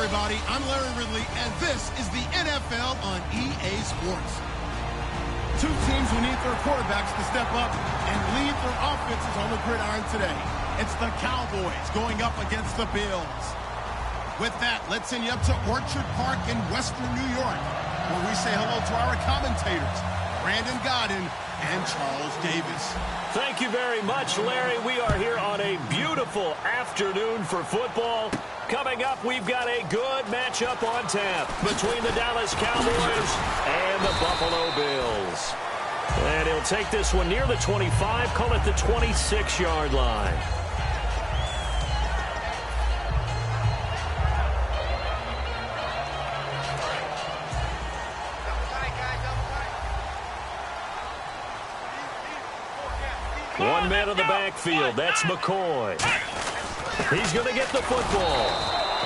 everybody. I'm Larry Ridley, and this is the NFL on EA Sports. Two teams who need their quarterbacks to step up and lead their offenses on the gridiron today. It's the Cowboys going up against the Bills. With that, let's send you up to Orchard Park in Western New York, where we say hello to our commentators, Brandon Godden and Charles Davis. Thank you very much, Larry. We are here on a beautiful afternoon for football. Coming up, we've got a good matchup on tap between the Dallas Cowboys and the Buffalo Bills. And he'll take this one near the 25, call it the 26-yard line. One man in the backfield. That's McCoy. He's going to get the football.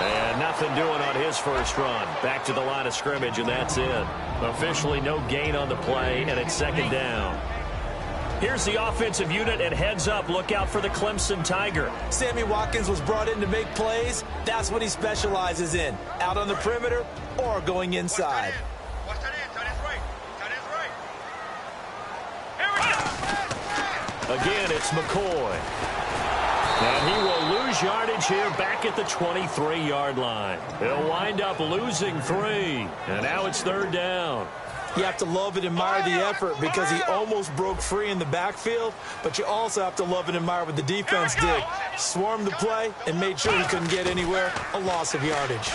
And nothing doing on his first run. Back to the line of scrimmage, and that's it. Officially no gain on the play, and it's second down. Here's the offensive unit, and heads up. Look out for the Clemson Tiger. Sammy Watkins was brought in to make plays. That's what he specializes in. Out on the perimeter or going inside. Again, it's McCoy. And he will lose yardage here back at the 23-yard line. He'll wind up losing 3. And now it's third down. You have to love and admire the effort because he almost broke free in the backfield, but you also have to love and admire what the defense did. Swarmed the play and made sure he couldn't get anywhere. A loss of yardage.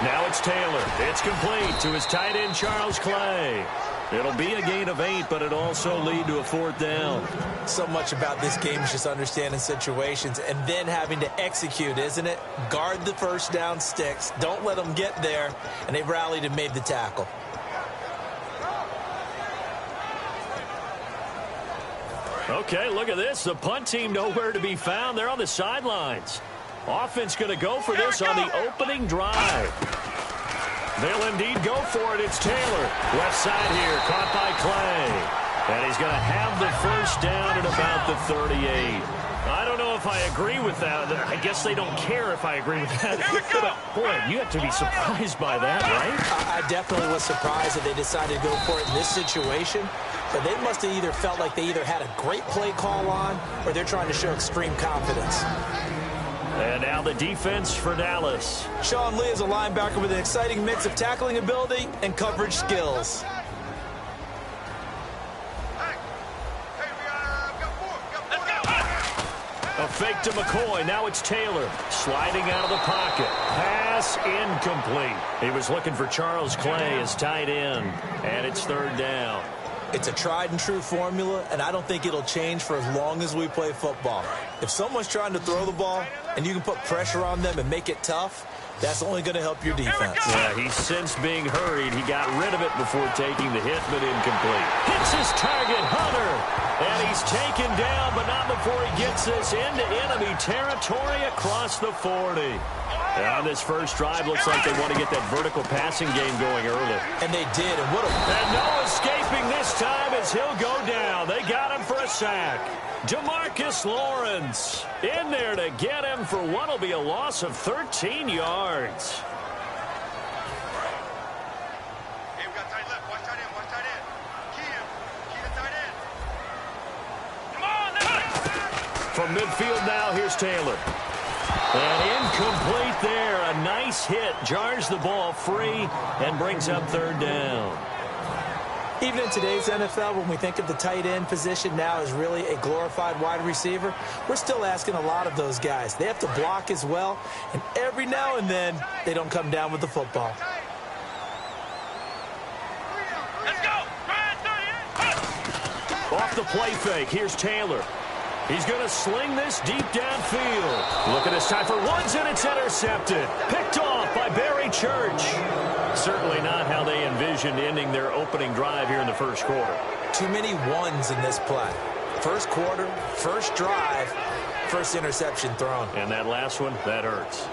Now it's Taylor. It's complete to his tight end, Charles Clay. It'll be a gain of 8, but it'll also lead to a fourth down. So much about this game is just understanding situations and then having to execute, isn't it? Guard the first down sticks. Don't let them get there. And they rallied and made the tackle. Okay, look at this. The punt team nowhere to be found. They're on the sidelines. Offense going to go for this on the opening drive. They'll indeed go for it. It's Taylor. Left side here, caught by Clay. And he's going to have the first down at about the 38. I don't know if I agree with that. I guess they don't care if I agree with that. But, boy, you have to be surprised by that, right? I definitely was surprised that they decided to go for it in this situation. But they must have either felt like they either had a great play call on or they're trying to show extreme confidence. And now the defense for Dallas. Sean Lee is a linebacker with an exciting mix of tackling ability and coverage skills. A fake to McCoy. Now it's Taylor. Sliding out of the pocket. Pass incomplete. He was looking for Charles Clay as tight end. And it's third down. It's a tried-and-true formula, and I don't think it'll change for as long as we play football. If someone's trying to throw the ball and you can put pressure on them and make it tough, that's only going to help your defense. Yeah, he's since being hurried. He got rid of it before taking the hit, but incomplete. Hits his target, Hunter. And he's taken down, but not before he gets this into enemy territory across the 40. On this first drive, looks like they want to get that vertical passing game going early. And they did, and what a... And no escaping this time as he'll go down. They got him for a sack. DeMarcus Lawrence in there to get him for what will be a loss of 13 yards. Hey, we got tight left. Watch tight end. Watch tight end. Key him. Key the tight end. Come on, now. From midfield now, here's Taylor. And incomplete there. A nice hit. Jars the ball free and brings up third down. Even in today's NFL, when we think of the tight end position now as really a glorified wide receiver, we're still asking a lot of those guys. They have to block as well, and every now and then, they don't come down with the football. Let's go. Off the play fake, here's Taylor. He's going to sling this deep downfield. Look at this time for Woods, and it's intercepted. Picked off by Barry Church. Certainly not how they envisioned ending their opening drive here in the first quarter. Too many ones in this play. First quarter, first drive, first interception thrown. And that last one, that hurts.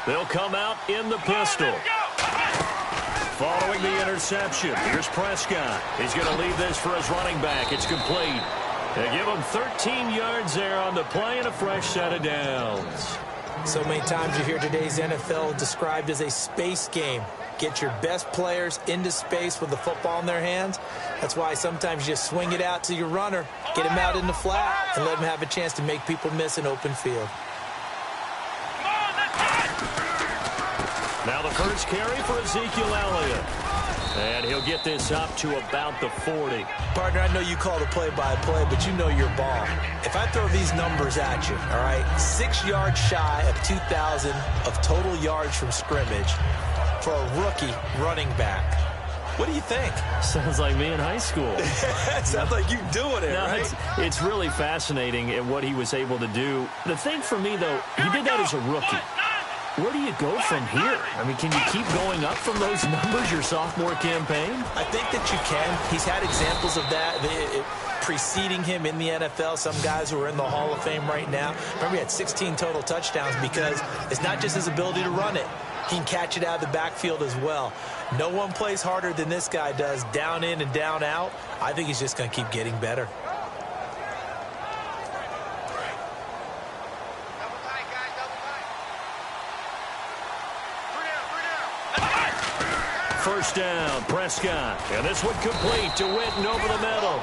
They'll come out in the pistol. Following the interception, here's Prescott. He's going to leave this for his running back. It's complete. They give him 13 yards there on the play and a fresh set of downs. So many times you hear today's NFL described as a space game. Get your best players into space with the football in their hands. That's why sometimes you just swing it out to your runner, get him out in the flat, and let him have a chance to make people miss an open field. Now the first carry for Ezekiel Elliott. And he'll get this up to about the 40. Partner, I know you call the play-by-play, but you know your ball. If I throw these numbers at you, all right, 6 yards shy of 2,000 of total yards from scrimmage for a rookie running back. What do you think? Sounds like me in high school. Sounds like you doing it, right? It's really fascinating at what he was able to do. The thing for me, though, he did that as a rookie. Where do you go from here? I mean, can you keep going up from those numbers your sophomore campaign? I think that you can. He's had examples of that preceding him in the NFL. Some guys who are in the Hall of Fame right now. Remember, he had 16 total touchdowns because it's not just his ability to run it. He can catch it out of the backfield as well. No one plays harder than this guy does, down in and down out. I think he's just going to keep getting better. First down, Prescott. And this one complete to Witten over the middle.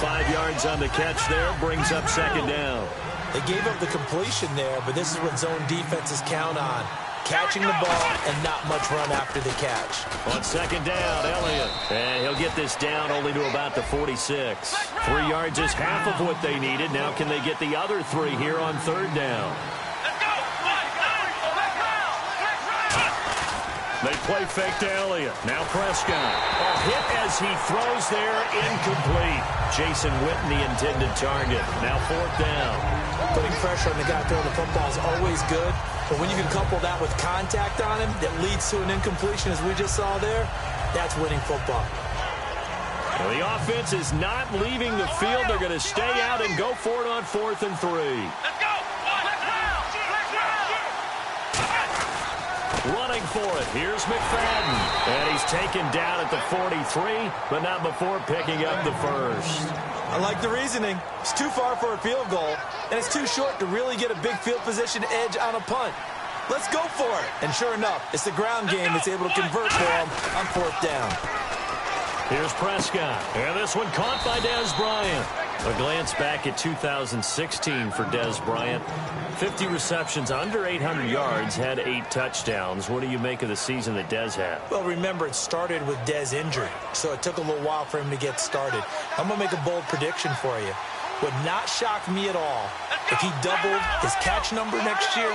5 yards on the catch there, brings up second down. They gave up the completion there, but this is what zone defenses count on. Catching the ball and not much run after the catch. On second down, Elliott. And he'll get this down only to about the 46. 3 yards is half of what they needed. Now can they get the other 3 here on third down? They play fake to Elliott. Now Prescott. A hit as he throws there, incomplete. Jason Witten, the intended target. Now fourth down. Putting pressure on the guy throwing the football is always good, but when you can couple that with contact on him that leads to an incompletion, as we just saw there, that's winning football. Well, the offense is not leaving the field. They're going to stay out and go for it on 4th and 3. Let's go! Running for it, here's McFadden. And he's taken down at the 43, but not before picking up the first. I like the reasoning. It's too far for a field goal, and it's too short to really get a big field position edge on a punt. Let's go for it. And sure enough, it's the ground game that's able to convert for him on 4th down. Here's Prescott, and this one caught by Dez Bryant. A glance back at 2016 for Dez Bryant. 50 receptions, under 800 yards, had 8 touchdowns. What do you make of the season that Dez had? Well, remember, it started with Dez injured, so it took a little while for him to get started. I'm going to make a bold prediction for you. Would not shock me at all if he doubled his catch number next year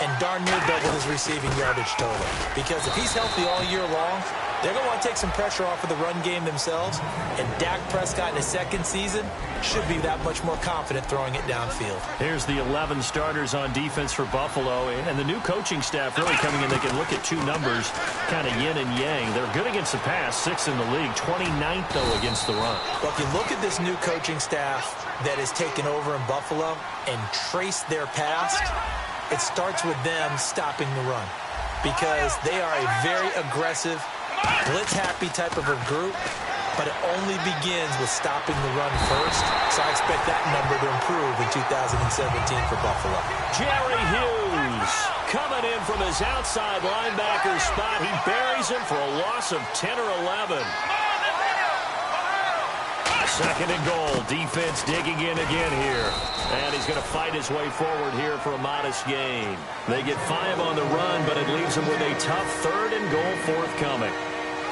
and darn near doubled his receiving yardage total. Because if he's healthy all year long, they're going to want to take some pressure off of the run game themselves, and Dak Prescott in his second season should be that much more confident throwing it downfield. Here's the 11 starters on defense for Buffalo, and the new coaching staff really coming in. They can look at 2 numbers, kind of yin and yang. They're good against the pass, 6th in the league, 29th, though, against the run. Well, if you look at this new coaching staff that has taken over in Buffalo and trace their past, it starts with them stopping the run, because they are a very aggressive, blitz-happy type of a group, but it only begins with stopping the run first. So I expect that number to improve in 2017 for Buffalo. Jerry Hughes coming in from his outside linebacker spot. He buries him for a loss of 10 or 11. Second and goal. Defense digging in again here. And he's going to fight his way forward here for a modest gain. They get 5 on the run, but it leaves them with a tough 3rd and goal forthcoming.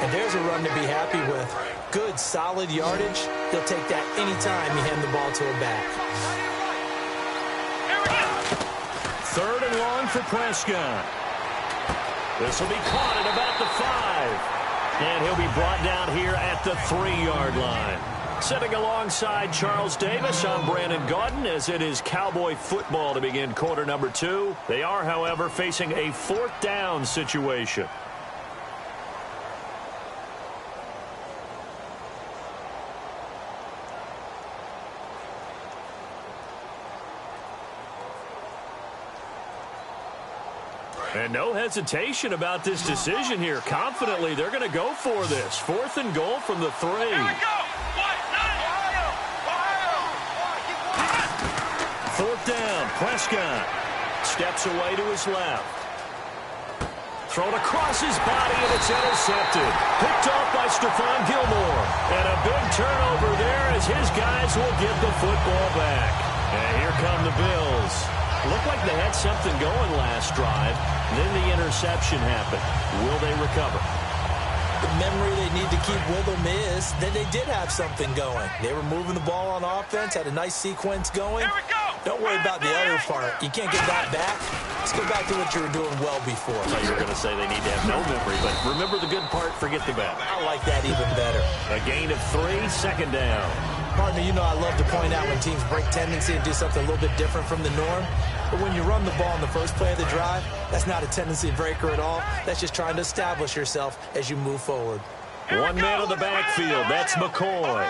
And there's a run to be happy with. Good, solid yardage. He'll take that anytime you hand the ball to a back. 3rd and long for Prescott. This will be caught at about the 5. And he'll be brought down here at the 3-yard line. Sitting alongside Charles Davis, I'm Brandon Gaudin, as it is Cowboy football to begin quarter number 2. They are, however, facing a 4th down situation. And no hesitation about this decision here. Confidently, they're going to go for this. 4th and goal from the 3. Here we go. 4th down, Prescott steps away to his left. Thrown across his body, and it's intercepted. Picked off by Stephon Gilmore. And a big turnover there as his guys will get the football back. And here come the Bills. Looked like they had something going last drive. Then the interception happened. Will they recover? The memory they need to keep with them is that they did have something going. They were moving the ball on offense, had a nice sequence going. Here we go. Don't worry about the other part. You can't get that back. Let's go back to what you were doing well before. I thought you were going to say they need to have no memory, but remember the good part, forget the bad. I like that even better. A gain of 3, 2nd down. Partner, you know I love to point out when teams break tendency and do something a little bit different from the norm. But when you run the ball in the first play of the drive, that's not a tendency breaker at all. That's just trying to establish yourself as you move forward. One man on the backfield. That's McCoy.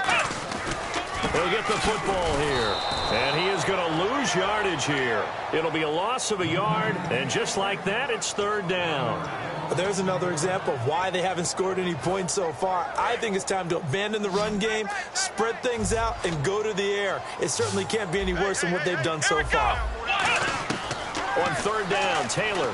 He'll get the football here. And he is going to lose yardage here. It'll be a loss of a yard. And just like that, it's 3rd down. There's another example of why they haven't scored any points so far. I think it's time to abandon the run game, spread things out, and go to the air. It certainly can't be any worse than what they've done so far. On 3rd down, Taylor.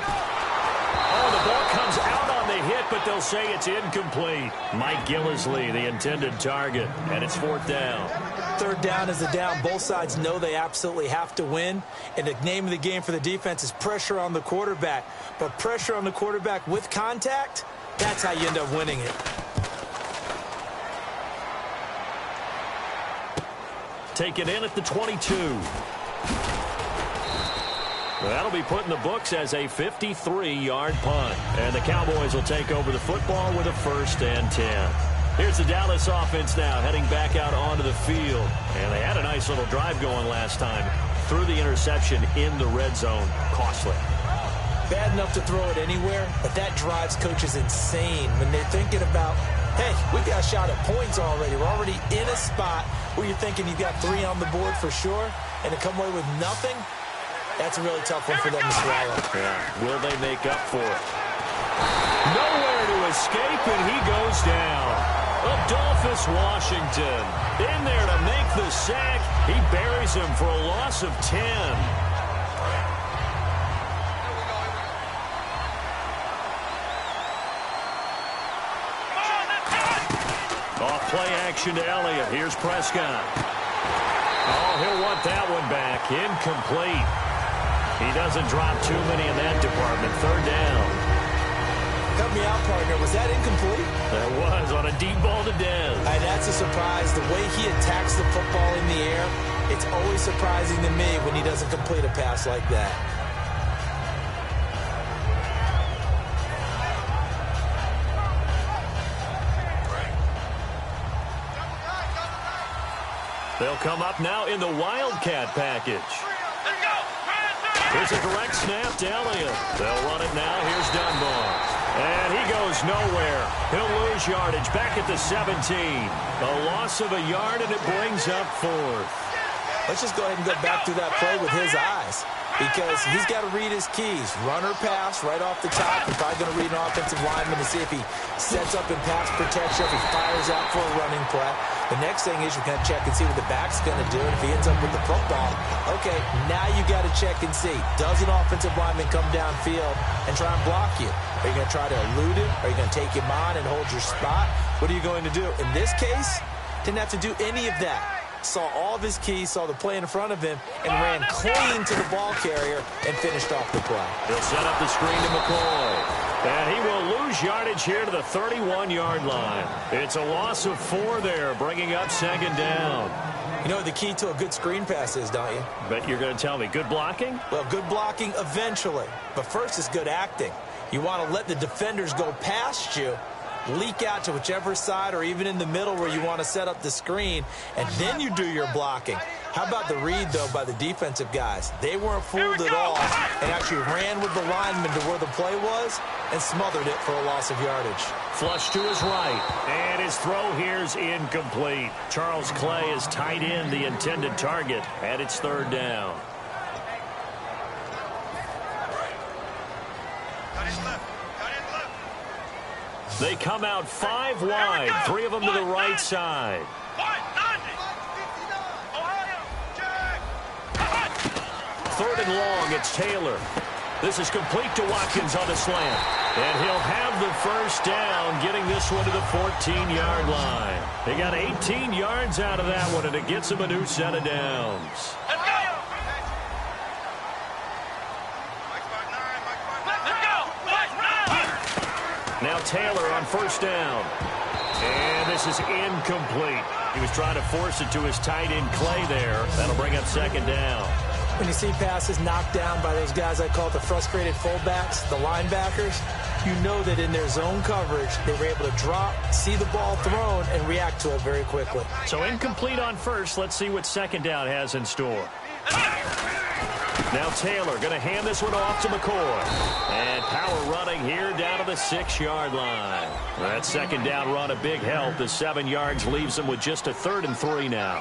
Oh, the ball comes out on the hit, but they'll say it's incomplete. Mike Gillislee, the intended target, and it's 4th down. 3rd down is a down. Both sides know they absolutely have to win. And the name of the game for the defense is pressure on the quarterback. But pressure on the quarterback with contact, that's how you end up winning it. Take it in at the 22. That'll be put in the books as a 53-yard punt. And the Cowboys will take over the football with a 1st and 10. Here's the Dallas offense now heading back out onto the field. And they had a nice little drive going last time. Threw the interception in the red zone. Costly. Bad enough to throw it anywhere, but that drives coaches insane when they're thinking about, hey, we got a shot at points already. We're already in a spot where you're thinking you've got 3 on the board for sure, and to come away with nothing, that's a really tough one for them to swallow. Yeah. Will they make up for it? Nowhere to escape, and he goes down. Adolphus Washington in there to make the sack. He buries him for a loss of 10. Off play action to Elliott. Here's Prescott. Oh, he'll want that one back. Incomplete. He doesn't drop too many in that department. 3rd down. Cut me out, partner. Was that incomplete? That was on a deep ball to Dez. That's a surprise. The way he attacks the football in the air, it's always surprising to me when he doesn't complete a pass like that. They'll come up now in the Wildcat package. Here's a direct snap to Elliott. They'll run it now. Here's Dunbar. And he goes nowhere. He'll lose yardage back at the 17. A loss of a yard, and it brings up 4th. Let's just go ahead and go back through that play with his eyes, because he's got to read his keys. Run or pass right off the top. He's probably going to read an offensive lineman to see if he sets up in pass protection, if he fires out for a running play. The next thing is you're going to check and see what the back's going to do. And if he ends up with the football, okay, now you got to check and see. Does an offensive lineman come downfield and try and block you? Are you going to try to elude him? Are you going to take him on and hold your spot? What are you going to do? In this case, didn't have to do any of that. Saw all of his keys, saw the play in front of him, and ran clean to the ball carrier and finished off the play. He'll set up the screen to McCoy. And he will lose yardage here to the 31-yard line. It's a loss of 4 there, bringing up 2nd down. You know what the key to a good screen pass is, don't you? Bet you're going to tell me. Good blocking? Well, good blocking eventually. But first is good acting. You want to let the defenders go past you, leak out to whichever side or even in the middle where you want to set up the screen, and then you do your blocking. How about the read, though, by the defensive guys? They weren't fooled at all and actually ran with the lineman to where the play was and smothered it for a loss of yardage. Flush to his right, and his throw here's incomplete. Charles Clay is tight end, the intended target, and it's 3rd down. They come out 5 wide, 3 of them to the right side. Third and long, it's Taylor. This is complete to Watkins on the slant. And he'll have the first down, getting this one to the 14-yard line. They got 18 yards out of that one, and it gets him a new set of downs. Now Taylor on first down. And this is incomplete. He was trying to force it to his tight end Clay there. That'll bring up second down. When you see passes knocked down by those guys I call the frustrated fullbacks, the linebackers, you know that in their zone coverage, they were able to drop, see the ball thrown, and react to it very quickly. So incomplete on first. Let's see what second down has in store. Now Taylor going to hand this one off to McCoy. And power running here down to the 6-yard line. That second down run a big help. The 7 yards leaves them with just a 3rd and 3 now.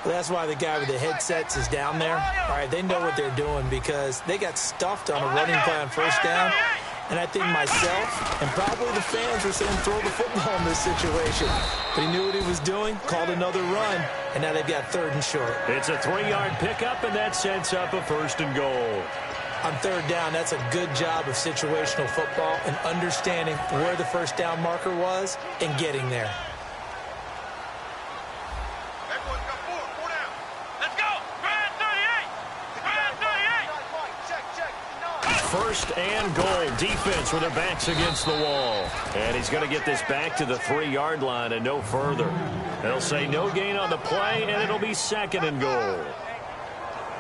Well, that's why the guy with the headsets is down there. All right, they know what they're doing because they got stuffed on a running play on first down. And I think myself and probably the fans were saying throw the football in this situation. But he knew what he was doing, called another run, and now they've got 3rd and short. It's a 3-yard pickup, and that sets up a 1st and goal. On 3rd down, that's a good job of situational football and understanding where the first down marker was and getting there. First and goal. Defense with their backs against the wall. And he's going to get this back to the 3-yard line and no further. They'll say no gain on the play, and it'll be 2nd and goal.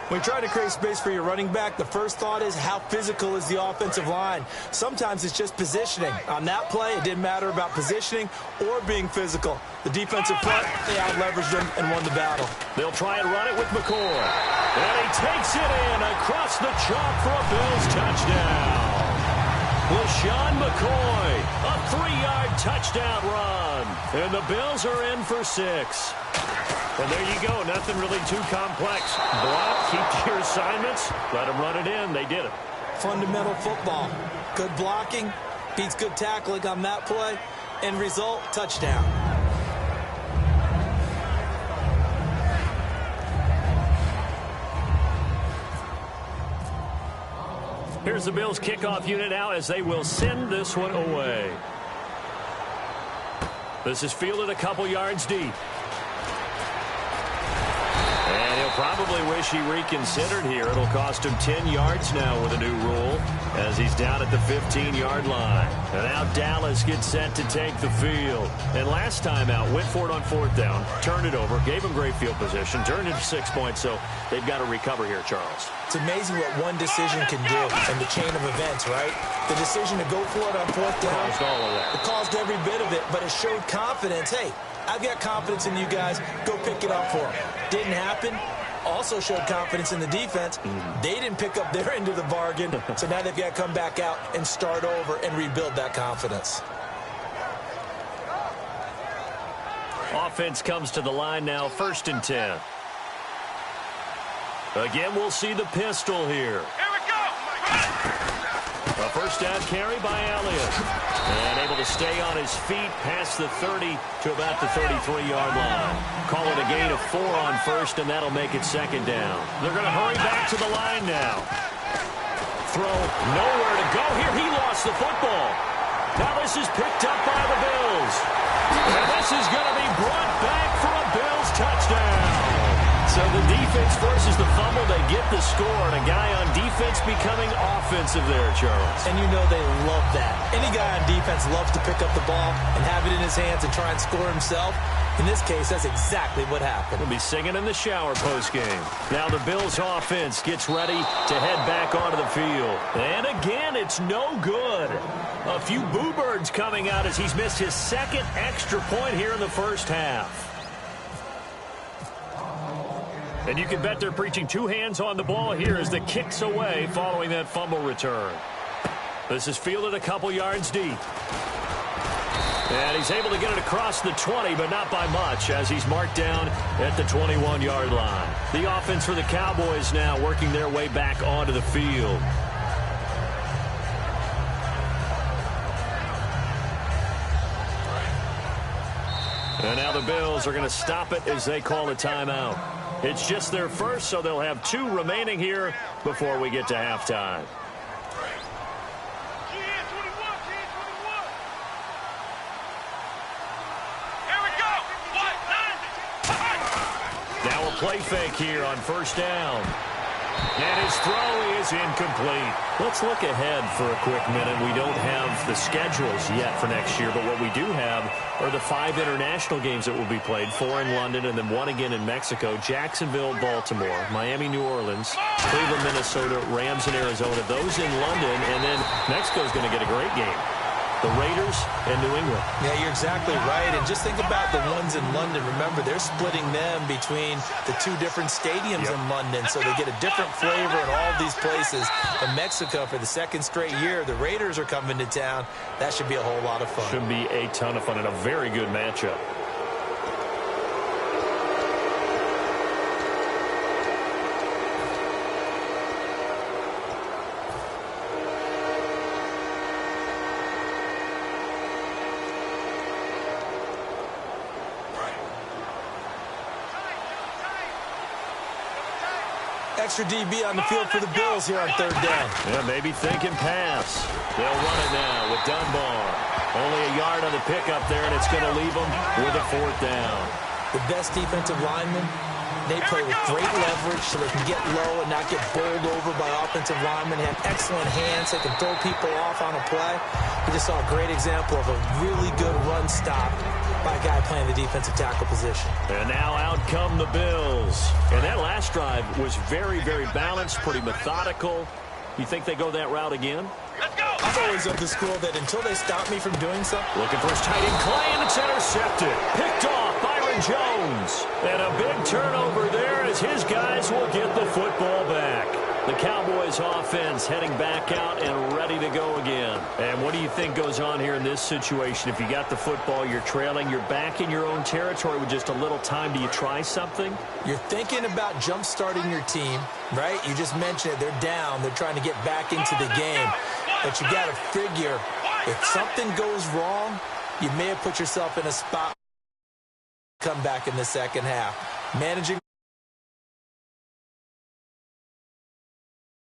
When you try to create space for your running back, the first thought is how physical is the offensive line. Sometimes it's just positioning. On that play, it didn't matter about positioning or being physical. The defensive front, they out-leveraged them and won the battle. They'll try and run it with McCoy. And he takes it in across the chalk for a Bills touchdown. LaShawn McCoy, a 3-yard touchdown run. And the Bills are in for 6. And there you go. Nothing really too complex. Block, keep your assignments, let them run it in. They did it. Fundamental football. Good blocking, beats good tackling on that play. End result, touchdown. Here's the Bills kickoff unit now as they will send this one away. This is fielded a couple yards deep. And he'll probably wish he reconsidered here. It'll cost him 10 yards now with a new rule as he's down at the 15-yard line. And now Dallas gets set to take the field. And last time out, went for it on 4th down, turned it over, gave him great field position, turned it to 6 points, so they've got to recover here, Charles. It's amazing what one decision can do in the chain of events, right? The decision to go for it on 4th down, caused all of that. It caused every bit of it, but it showed confidence. Hey, I've got confidence in you guys. Go pick it up for them. Didn't happen. Also showed confidence in the defense. They didn't pick up their end of the bargain, so now they've got to come back out and start over and rebuild that confidence. Offense comes to the line now, 1st and 10. Again, we'll see the pistol here. Here we go. A first down carry by Elliott. And able to stay on his feet past the 30 to about the 33-yard line. Call it a gain of 4 on first, and that'll make it 2nd down. They're going to hurry back to the line now. Throw nowhere to go here. He lost the football. Now this is picked up by the Bills. And this is going to be brought back for a Bills touchdown. So the defense forces the fumble. They get the score, and a guy on defense becoming offensive there, Charles. And you know they love that. Any guy on defense loves to pick up the ball and have it in his hands and try and score himself. In this case, that's exactly what happened. He'll be singing in the shower postgame. Now the Bills offense gets ready to head back onto the field. And again, it's no good. A few boo birds coming out as he's missed his 2nd extra point here in the first half. And you can bet they're preaching 2 hands on the ball here as the kick's away following that fumble return. This is fielded a couple yards deep. And he's able to get it across the 20, but not by much, as he's marked down at the 21-yard line. The offense for the Cowboys now working their way back onto the field. And now the Bills are going to stop it as they call a timeout. It's just their first, so they'll have 2 remaining here before we get to halftime. Now a play fake here on first down. And his throw is incomplete. Let's look ahead for a quick minute. We don't have the schedules yet for next year, but what we do have are the 5 international games that will be played, 4 in London and then 1 again in Mexico, Jacksonville, Baltimore, Miami, New Orleans, Cleveland, Minnesota, Rams, and Arizona. Those in London, and then Mexico's going to get a great game. The Raiders and New England. Yeah, you're exactly right. And just think about the ones in London. Remember, they're splitting them between the 2 different stadiums in London, so they get a different flavor in all of these places. In Mexico, for the 2nd straight year, the Raiders are coming to town. That should be a whole lot of fun. Should be a ton of fun and a very good matchup. Extra DB on the field for the Bills here on 3rd down. Yeah, maybe thinking pass. They'll run it now with Dunbar. Only a yard on the pickup there, and it's going to leave them with a 4th down. The best defensive linemen, they play with great leverage so they can get low and not get bowled over by offensive linemen. They have excellent hands. They can throw people off on a play. We just saw a great example of a really good run stop by a guy playing the defensive tackle position. And now out come the Bills. And that last drive was very, very balanced, pretty methodical. You think they go that route again? Let's go! I'm always of the school that until they stop me from doing something. Looking for his tight end, Clay, and it's intercepted. Picked off Byron Jones. And a big turnover there as his guys will get the football back. The Cowboys offense heading back out and ready to go again. And what do you think goes on here in this situation? If you got the football, you're trailing, you're back in your own territory with just a little time. Do you try something? You're thinking about jump-starting your team, right? You just mentioned it. They're down. They're trying to get back into the game. But you got to figure if something goes wrong, you may have put yourself in a spot. Come back in the second half. Managing